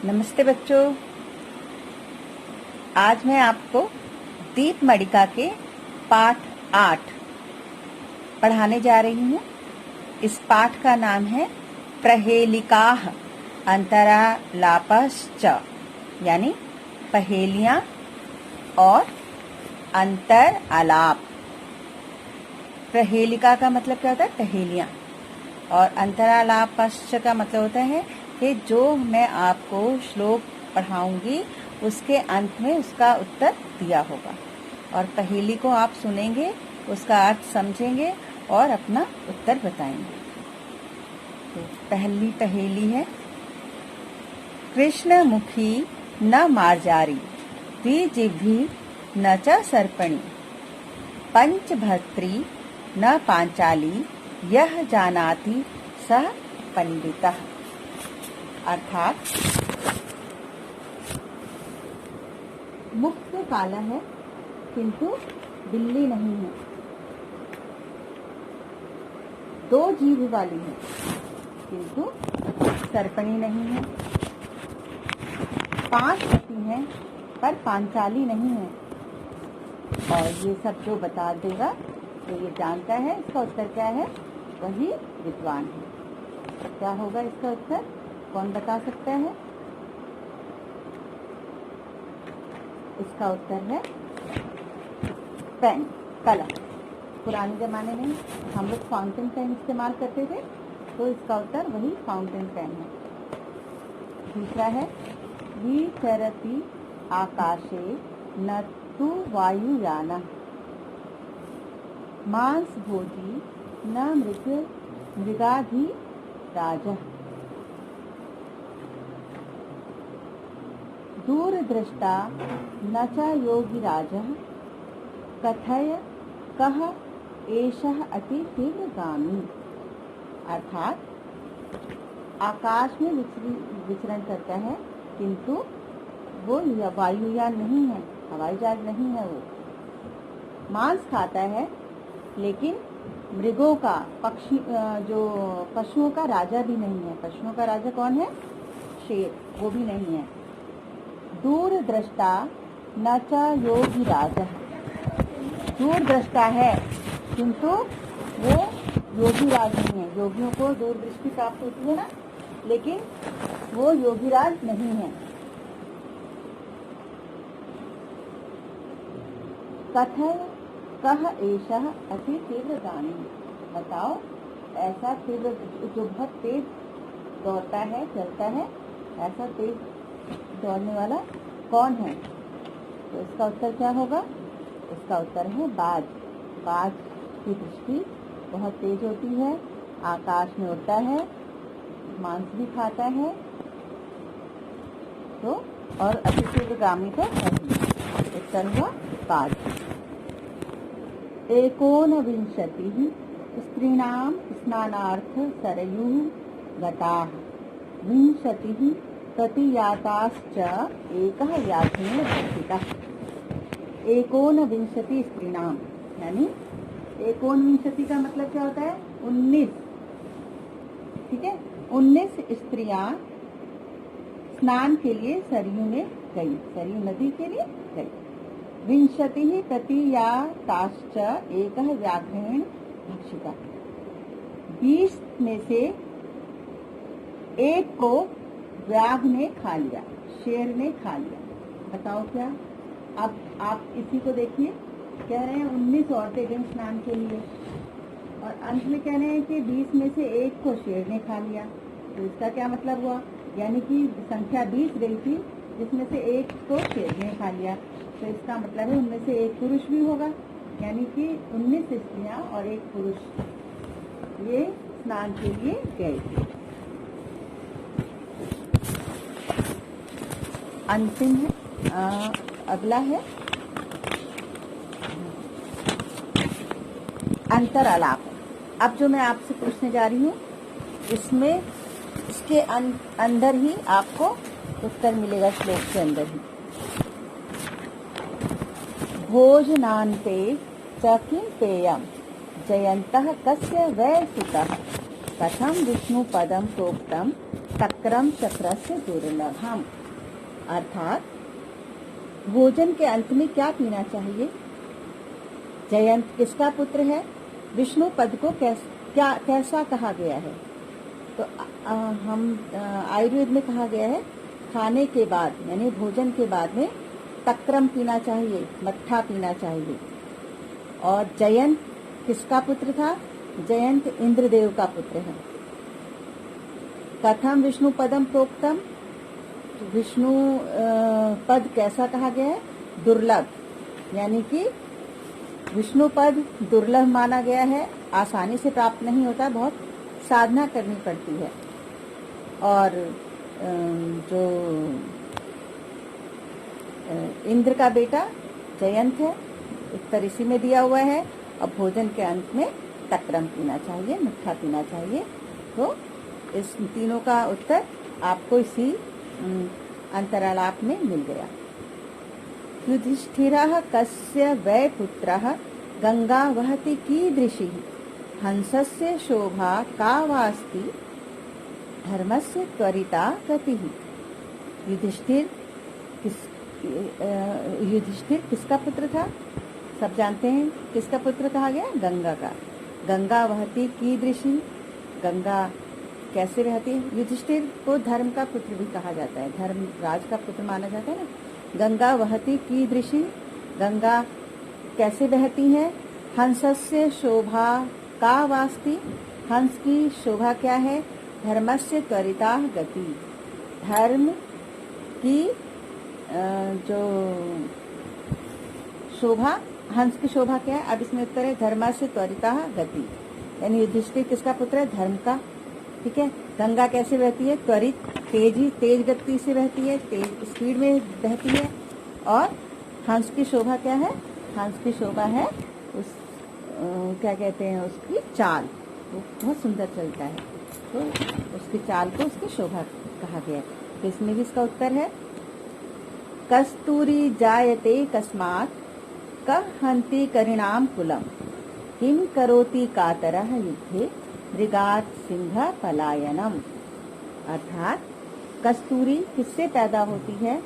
नमस्ते बच्चों। आज मैं आपको दीपमणिका के पाठ 8 पढ़ाने जा रही हूँ। इस पाठ का नाम है प्रहेलिकाः अंतरालापश्च, यानी पहेलियां और अंतर आलाप। प्रहेलिका का मतलब क्या होता है? पहेलियां। और अंतरालापश्च का मतलब होता है कि जो मैं आपको श्लोक पढ़ाऊंगी उसके अंत में उसका उत्तर दिया होगा, और पहेली को आप सुनेंगे, उसका अर्थ समझेंगे और अपना उत्तर बताएंगे। तो पहली पहेली है, कृष्ण मुखी न मार्जारी द्विजिह्वी न च सर्पणी पंचभर्त्री न पांचाली यह जानाति सः पंडितः। अर्थात मुख तो काला है किंतु बिल्ली नहीं है, दो जीभ वाली है किंतु सर्पणी नहीं है, 5 पति हैं पर पांचाली नहीं है। और ये सब जो बता देगा तो ये जानता है इसका उत्तर क्या है, वही विद्वान है। क्या होगा इसका उत्तर? कौन बता सकता है? इसका उत्तर है पेन, कलम। पुराने जमाने में हम लोग फाउंटेन पेन इस्तेमाल करते थे, तो इसका उत्तर वही फाउंटेन पेन है। दूसरा है, विचरति आकाशे न तु वायुयानः मांस भोजी न मृगाधि राजः दूरदृष्टा न च योगिराजः कथय कः एषः अति तीव्रगामी। अर्थात आकाश में विचरण करता है किंतु वो वायुयान नहीं है, हवाई जहाज नहीं है। वो मांस खाता है लेकिन मृगों का जो पशुओं का राजा भी नहीं है। पशुओं का राजा कौन है? शेर, वो भी नहीं है। दूरदृष्टा न च योगी राजा, दूरदृष्टा है किंतु वो योगी राज नहीं है। योगियों को दूरदृष्टि प्राप्त होती है ना, लेकिन वो योगी राज नहीं है। कथय कः एषः अति तीव्रगामी, बताओ ऐसा तीव्र जो बहुत तेज दौड़ता है, चलता है, ऐसा तेज दौड़ने वाला कौन है? तो इसका उत्तर क्या होगा? इसका उत्तर है बाज। बाज की दृष्टि बहुत तेज होती है, आकाश में उड़ता है, मांस भी खाता है, तो और अति तीव्रगामी तो नहीं। उत्तर हुआ बाज। एकोनविंशतिः स्त्रीणां स्नानार्थ सरयुः गताः विंशतिः ततीयाताश्च एकः व्याघ्रेण भक्षितः। एकोनविंशति स्त्रीणाम, यानी एकोनविंशति का मतलब क्या होता है? 19। ठीक है, 19 स्त्रियां स्नान के लिए सरयू में गई, सरयू नदी के लिए गई। विंशतिः ततीयाताश्च एकः व्याघ्रेण भक्षितः, 20 में से एक को व्याघ्र ने खा लिया, शेर ने खा लिया। बताओ क्या? अब आप इसी को देखिए, कह रहे हैं 19 औरतें गईं स्नान के लिए, और अंत में कह रहे हैं कि 20 में से एक को शेर ने खा लिया। तो इसका क्या मतलब हुआ? यानी कि संख्या 20 गई थी, जिसमें से एक को शेर ने खा लिया। तो इसका मतलब है उनमें से एक पुरुष भी होगा, यानी कि 19 स्त्रियां और एक पुरुष ये स्नान के लिए गए थे। अंतिम है, अगला है अंतर आलाप। अब जो मैं आपसे पूछने जा रही हूँ इसमें इसके अंदर ही आपको उत्तर मिलेगा, श्लोक के अंदर ही। भोजनान्ते च किं पेयं जयन्तः कस्य वै सुतः कथं विष्णुपदं प्रोक्तं तक्रम चक्रस्य दुर्लभम। अर्थात भोजन के अंत में क्या पीना चाहिए? जयंत किसका पुत्र है? विष्णु पद को कैसा कहा गया है? तो हम आयुर्वेद में कहा गया है खाने के बाद यानी भोजन के बाद में तक्रम पीना चाहिए, मट्ठा पीना चाहिए। और जयंत किसका पुत्र था? जयंत इंद्रदेव का पुत्र है। कथम विष्णु पदम प्रोक्तम, विष्णु पद कैसा कहा गया है? दुर्लभ, यानी कि विष्णु पद दुर्लभ माना गया है, आसानी से प्राप्त नहीं होता, बहुत साधना करनी पड़ती है। और जो इंद्र का बेटा जयंत है, उत्तर इसी में दिया हुआ है। अब भोजन के अंत में तक्रम पीना चाहिए, मट्ठा पीना चाहिए। तो इस तीनों का उत्तर आपको इसी अंतरालाप में मिल गया। युधिष्ठिरः कस्य वै पुत्रः गंगा वहति कीदृशी, हंसस्य शोभा का वास्ति, धर्मस्य त्वरिता गतिः। युधिष्ठिर किसका पुत्र था? सब जानते हैं किसका पुत्र कहा गया? गंगा का। गंगा वहती कीदृशी, गंगा कैसे बहती है? युधिष्ठिर को धर्म का पुत्र भी कहा जाता है, धर्म राज का पुत्र माना जाता है ना। गंगा वहती कीदृशी, गंगा कैसे बहती है? हंसस्य शोभा का वास्ति, हंस की शोभा क्या है? धर्मस्य त्वरिता गति, धर्म की जो शोभा, हंस की शोभा क्या है? अब इसमें उत्तर है धर्मस्य त्वरिता गति, यानी युधिष्ठिर किसका पुत्र है? धर्म का। ठीक है। गंगा कैसे बहती है? त्वरित, तेज गति से बहती है, तेज स्पीड में बहती है। और हंस की शोभा क्या है? हंस की शोभा है उस क्या कहते हैं, उसकी चाल, वो बहुत सुंदर चलता है, तो उसकी चाल को उसकी शोभा कहा गया। तो इसमें भी इसका उत्तर है कस्तूरी जायते कस्मात् कः हन्ति करिणाम कुलम, किम करोति कातरः युद्धे मृगात् सिंह पलायनम। अर्थात कस्तूरी किससे पैदा होती है?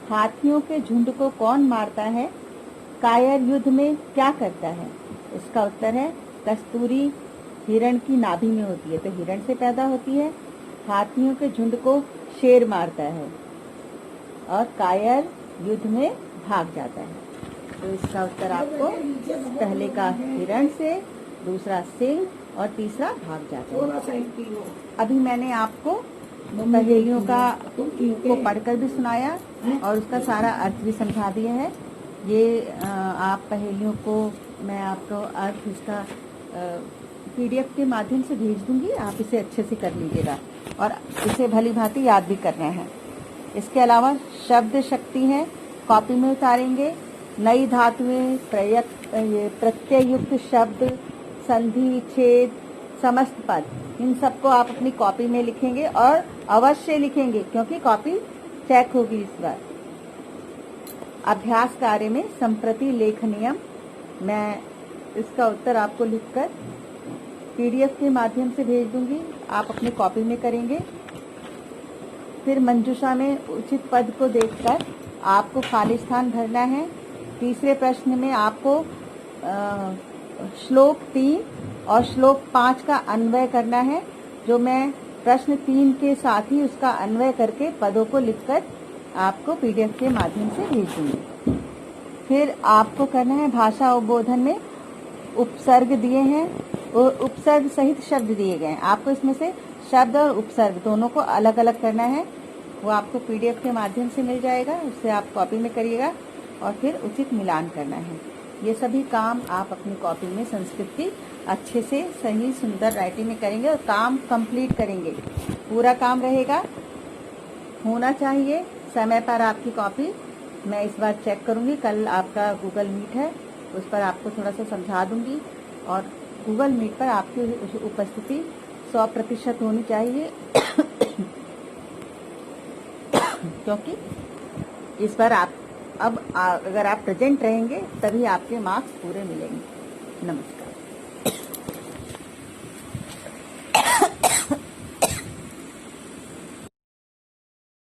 हाथियों के झुंड को कौन मारता है? कायर युद्ध में क्या करता है? इसका उत्तर है कस्तूरी हिरण की नाभि में होती है, तो हिरण से पैदा होती है। हाथियों के झुंड को शेर मारता है और कायर युद्ध में भाग जाता है। तो इसका उत्तर आपको पहले का हिरण से, दूसरा सिंह और तीसरा भाग जाता है। अभी मैंने आपको पहेलियों को पढ़कर भी सुनाया और उसका सारा अर्थ भी समझा दिया है। ये आप पहेलियों को मैं आपको अर्थ इसका PDF के माध्यम से भेज दूंगी, आप इसे अच्छे से कर लीजिएगा और इसे भली भांति याद भी करना है। इसके अलावा शब्द शक्ति है, कॉपी में उतारेंगे। नई धातुएं, प्रत्ययुक्त शब्द, संधि विच्छेद, समस्त पद, इन सबको आप अपनी कॉपी में लिखेंगे और अवश्य लिखेंगे क्योंकि कॉपी चेक होगी इस बार। अभ्यास कार्य में संप्रति लेख नियम, मैं इसका उत्तर आपको लिखकर PDF के माध्यम से भेज दूंगी, आप अपनी कॉपी में करेंगे। फिर मंजूषा में उचित पद को देखकर आपको खाली स्थान भरना है। तीसरे प्रश्न में आपको श्लोक 3 और श्लोक 5 का अन्वय करना है, जो मैं प्रश्न 3 के साथ ही उसका अन्वय करके पदों को लिखकर आपको PDF के माध्यम से भेज दूंगी। फिर आपको करना है भाषा उद्बोधन में उपसर्ग दिए हैं, उपसर्ग सहित शब्द दिए गए हैं। आपको इसमें से शब्द और उपसर्ग दोनों को अलग अलग करना है, वो आपको PDF के माध्यम से मिल जाएगा, उससे आप कॉपी में करिएगा और फिर उचित मिलान करना है। ये सभी काम आप अपनी कॉपी में संस्कृत की अच्छे से सही सुंदर राइटिंग में करेंगे और काम कंप्लीट करेंगे। पूरा काम रहेगा, होना चाहिए समय पर आपकी कॉपी। मैं इस बार चेक करूंगी, कल आपका गूगल मीट है, उस पर आपको थोड़ा सा समझा दूंगी और गूगल मीट पर आपकी उपस्थिति 100% होनी चाहिए क्योंकि इस बार आप अगर आप प्रेजेंट रहेंगे तभी आपके मार्क्स पूरे मिलेंगे। नमस्कार।